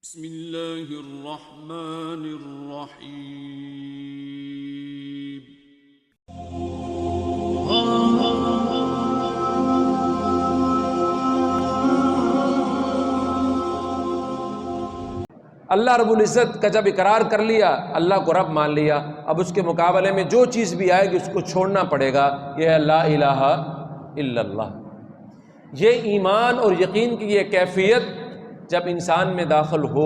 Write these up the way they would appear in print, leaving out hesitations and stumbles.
بسم اللہ الرحمن الرحیم۔ اللہ رب العزت کا جب اقرار کر لیا، اللہ کو رب مان لیا، اب اس کے مقابلے میں جو چیز بھی آئے گی اس کو چھوڑنا پڑے گا۔ یہ ہے لا الہ الا اللہ۔ یہ ایمان اور یقین کی یہ کیفیت جب انسان میں داخل ہو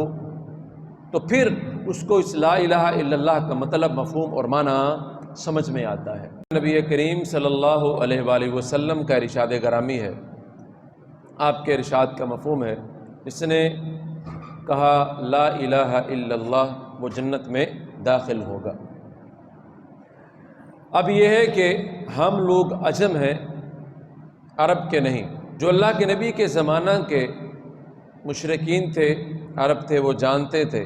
تو پھر اس کو اس لا الہ الا اللہ کا مطلب، مفہوم اور معنی سمجھ میں آتا ہے۔ نبی کریم صلی اللہ علیہ وآلہ وسلم کا ارشاد گرامی ہے، آپ کے ارشاد کا مفہوم ہے، اس نے کہا لا الہ الا اللہ وہ جنت میں داخل ہوگا۔ اب یہ ہے کہ ہم لوگ عجم ہیں، عرب کے نہیں۔ جو اللہ کے نبی کے زمانہ کے مشرکین تھے، عرب تھے، وہ جانتے تھے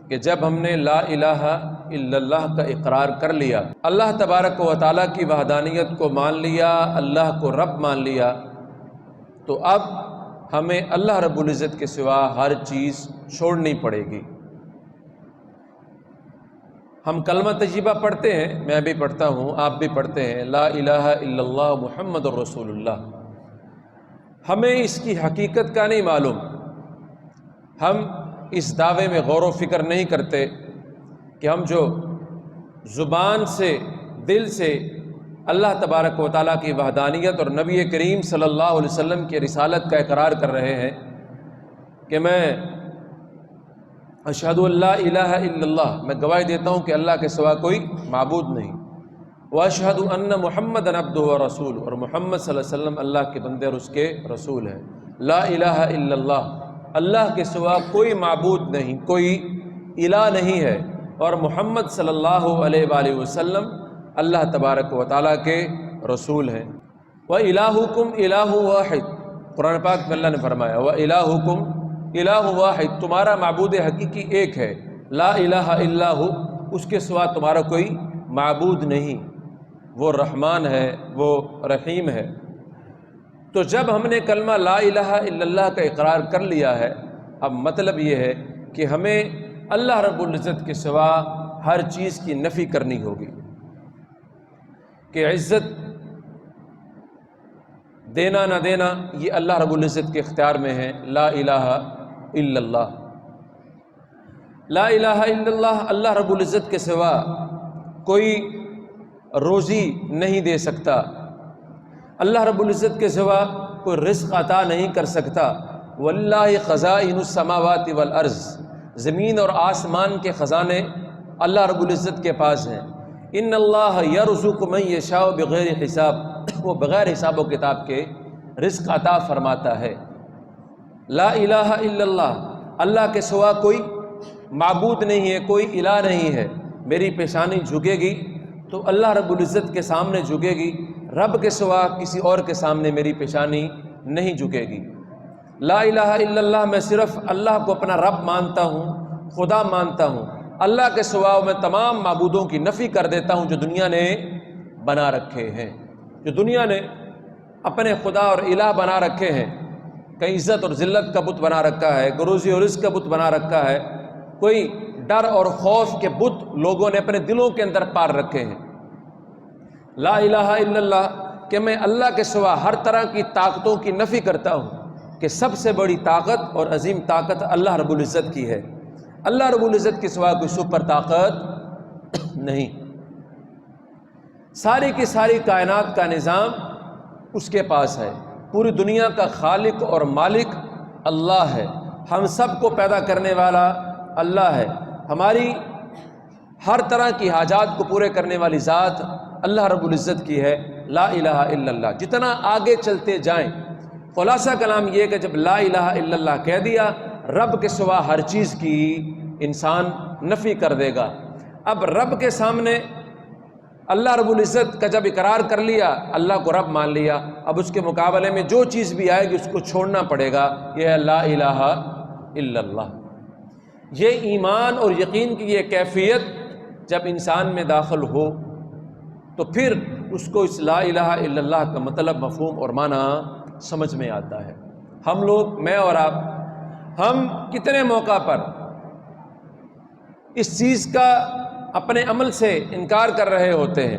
کہ جب ہم نے لا الہ الا اللہ کا اقرار کر لیا، اللہ تبارک و تعالیٰ کی وحدانیت کو مان لیا، اللہ کو رب مان لیا، تو اب ہمیں اللہ رب العزت کے سوا ہر چیز چھوڑنی پڑے گی۔ ہم کلمہ طیبہ پڑھتے ہیں، میں بھی پڑھتا ہوں، آپ بھی پڑھتے ہیں، لا الہ الا اللہ محمد الرسول اللہ۔ ہمیں اس کی حقیقت کا نہیں معلوم، ہم اس دعوے میں غور و فکر نہیں کرتے کہ ہم جو زبان سے، دل سے اللہ تبارک و تعالیٰ کی وحدانیت اور نبی کریم صلی اللہ علیہ وسلم کی رسالت کا اقرار کر رہے ہیں کہ میں اشہد ان لا الہ الا اللہ، میں گواہی دیتا ہوں کہ اللہ کے سوا کوئی معبود نہیں، واشہد ان محمد عبدہ ورسولہ، اور محمد صلی اللہ علیہ وسلم اللہ کے بندے اور اس کے رسول ہیں۔ لا الہ الا اللہ، اللہ کے سوا کوئی معبود نہیں، کوئی الہ نہیں ہے، اور محمد صلی اللہ علیہ وآلہ وسلم اللہ تبارک و تعالیٰ کے رسول ہیں۔ وَإِلَٰهُكُمْ إِلَٰهٌ وَاحِدٌ، قرآن پاک میں اللہ نے فرمایا وَإِلَٰهُكُمْ إِلَٰهٌ وَاحِدٌ، تمہارا معبود حقیقی ایک ہے، لا الہ الا ہو، اس کے سوا تمہارا کوئی معبود نہیں، وہ رحمان ہے، وہ رحیم ہے۔ تو جب ہم نے کلمہ لا الہ الا اللہ کا اقرار کر لیا ہے، اب مطلب یہ ہے کہ ہمیں اللہ رب العزت کے سوا ہر چیز کی نفی کرنی ہوگی، کہ عزت دینا نہ دینا یہ اللہ رب العزت کے اختیار میں ہے۔ لا الہ الا اللہ، لا الہ الا اللہ، اللہ رب العزت کے سوا کوئی روزی نہیں دے سکتا، اللہ رب العزت کے سوا کوئی رزق عطا نہیں کر سکتا۔ واللہ خزائن السماوات والارض، زمین اور آسمان کے خزانے اللہ رب العزت کے پاس ہیں۔ ان اللہ یرزق من یشاء بغیر حساب، وہ بغیر حساب و کتاب کے رزق عطا فرماتا ہے۔ لا الہ الا اللہ، اللہ کے سوا کوئی معبود نہیں ہے، کوئی الہ نہیں ہے۔ میری پیشانی جھکے گی تو اللہ رب العزت کے سامنے جھکے گی، رب کے سوا کسی اور کے سامنے میری پیشانی نہیں جھکے گی۔ لا الہ الا اللہ، میں صرف اللہ کو اپنا رب مانتا ہوں، خدا مانتا ہوں، اللہ کے سوا میں تمام معبودوں کی نفی کر دیتا ہوں جو دنیا نے بنا رکھے ہیں، جو دنیا نے اپنے خدا اور الہ بنا رکھے ہیں۔ کہیں عزت اور ذلت کا بت بنا رکھا ہے، روزی اور رزق کا بت بنا رکھا ہے، کوئی ڈر اور خوف کے بت لوگوں نے اپنے دلوں کے اندر پار رکھے ہیں۔ لا الہ الا اللہ کہ میں اللہ کے سوا ہر طرح کی طاقتوں کی نفی کرتا ہوں کہ سب سے بڑی طاقت اور عظیم طاقت اللہ رب العزت کی ہے، اللہ رب العزت کے سوا کوئی سپر طاقت نہیں۔ ساری کی ساری کائنات کا نظام اس کے پاس ہے، پوری دنیا کا خالق اور مالک اللہ ہے، ہم سب کو پیدا کرنے والا اللہ ہے، ہماری ہر طرح کی حاجات کو پورے کرنے والی ذات اللہ رب العزت کی ہے۔ لا الہ الا اللہ، جتنا آگے چلتے جائیں خلاصہ کلام یہ کہ جب لا الہ الا اللہ کہہ دیا، رب کے سوا ہر چیز کی انسان نفی کر دے گا۔ اب رب کے سامنے اللہ رب العزت کا جب اقرار کر لیا، اللہ کو رب مان لیا، اب اس کے مقابلے میں جو چیز بھی آئے گی اس کو چھوڑنا پڑے گا۔ یہ ہے لا الہ الا اللہ۔ یہ ایمان اور یقین کی یہ کیفیت جب انسان میں داخل ہو تو پھر اس کو اس لا الہ الا اللہ کا مطلب، مفہوم اور معنی سمجھ میں آتا ہے۔ ہم لوگ، میں اور آپ، ہم کتنے موقع پر اس چیز کا اپنے عمل سے انکار کر رہے ہوتے ہیں۔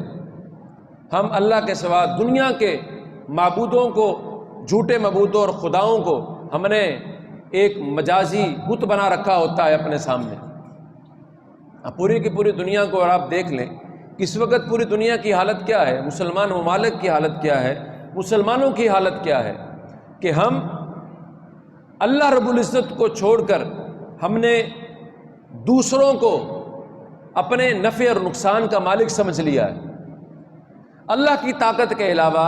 ہم اللہ کے سوا دنیا کے معبودوں کو، جھوٹے معبودوں اور خداؤں کو ہم نے ایک مجازی بت بنا رکھا ہوتا ہے اپنے سامنے۔ اب پوری کی پوری دنیا کو اور آپ دیکھ لیں، اس وقت پوری دنیا کی حالت کیا ہے، مسلمان ممالک کی حالت کیا ہے، مسلمانوں کی حالت کیا ہے کہ ہم اللہ رب العزت کو چھوڑ کر ہم نے دوسروں کو اپنے نفع اور نقصان کا مالک سمجھ لیا ہے۔ اللہ کی طاقت کے علاوہ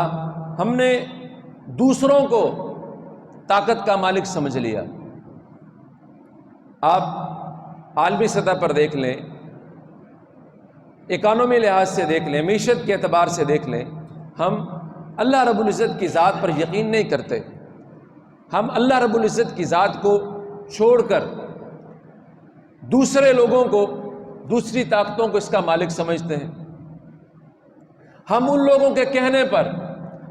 ہم نے دوسروں کو طاقت کا مالک سمجھ لیا۔ آپ عالمی سطح پر دیکھ لیں، اکانومی لحاظ سے دیکھ لیں، معیشت کے اعتبار سے دیکھ لیں، ہم اللہ رب العزت کی ذات پر یقین نہیں کرتے۔ ہم اللہ رب العزت کی ذات کو چھوڑ کر دوسرے لوگوں کو، دوسری طاقتوں کو اس کا مالک سمجھتے ہیں۔ ہم ان لوگوں کے کہنے پر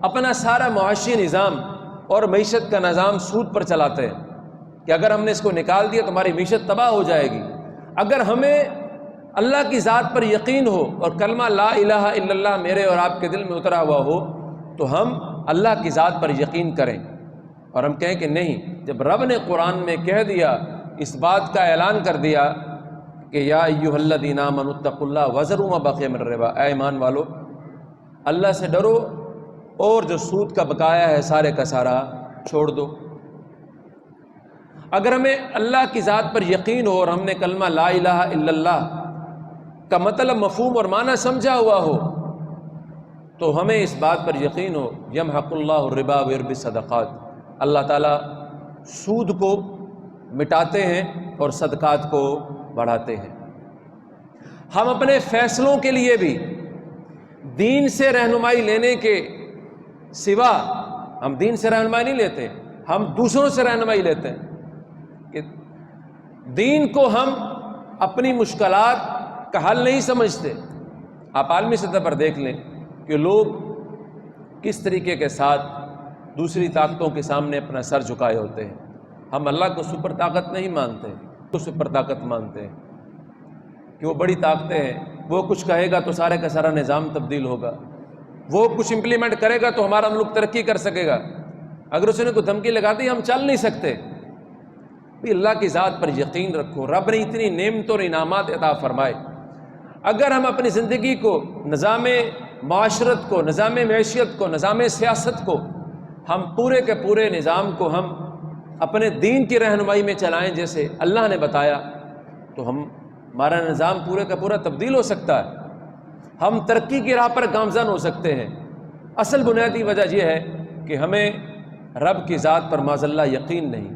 اپنا سارا معاشی نظام اور معیشت کا نظام سود پر چلاتے ہیں کہ اگر ہم نے اس کو نکال دیا تو ہماری معیشت تباہ ہو جائے گی۔ اگر ہمیں اللہ کی ذات پر یقین ہو اور کلمہ لا الہ الا اللہ میرے اور آپ کے دل میں اترا ہوا ہو تو ہم اللہ کی ذات پر یقین کریں اور ہم کہیں کہ نہیں، جب رب نے قرآن میں کہہ دیا، اس بات کا اعلان کر دیا کہ یا ایھا الذین آمنوا اتقوا اللہ وذروا ما بقی من الربا، اے ایمان والو اللہ سے ڈرو اور جو سود کا بقایا ہے سارے کا سارا چھوڑ دو۔ اگر ہمیں اللہ کی ذات پر یقین ہو اور ہم نے کلمہ لا الہ الا اللہ کا مطلب، مفہوم اور معنی سمجھا ہوا ہو تو ہمیں اس بات پر یقین ہو یمحق اللہ الربا ویربی الصدقات، اللہ تعالیٰ سود کو مٹاتے ہیں اور صدقات کو بڑھاتے ہیں۔ ہم اپنے فیصلوں کے لیے بھی دین سے رہنمائی لینے کے سوا، ہم دین سے رہنمائی نہیں لیتے، ہم دوسروں سے رہنمائی لیتے ہیں کہ دین کو ہم اپنی مشکلات کا حل نہیں سمجھتے۔ آپ عالمی سطح پر دیکھ لیں کہ لوگ کس طریقے کے ساتھ دوسری طاقتوں کے سامنے اپنا سر جھکائے ہوتے ہیں۔ ہم اللہ کو سپر طاقت نہیں مانتے، تو سپر طاقت مانتے ہیں کہ وہ بڑی طاقتیں ہیں، وہ کچھ کہے گا تو سارے کا سارا نظام تبدیل ہوگا، وہ کچھ امپلیمنٹ کرے گا تو ہمارا ملک ترقی کر سکے گا، اگر اس نے کوئی دھمکی لگا دی ہم چل نہیں سکتے۔ بھی اللہ کی ذات پر یقین رکھو، رب نے اتنی نعمت اور انعامات عطا فرمائے، اگر ہم اپنی زندگی کو، نظام معاشرت کو، نظام معیشت کو، نظام سیاست کو، ہم پورے کے پورے نظام کو ہم اپنے دین کی رہنمائی میں چلائیں جیسے اللہ نے بتایا، تو ہمارا نظام پورے کا پورا تبدیل ہو سکتا ہے، ہم ترقی کی راہ پر گامزن ہو سکتے ہیں۔ اصل بنیادی وجہ یہ ہے کہ ہمیں رب کی ذات پر معاذ اللہ یقین نہیں،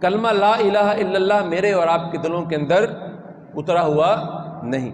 کلمہ لا الہ الا اللہ میرے اور آپ کے دلوں کے اندر اترا ہوا نہیں۔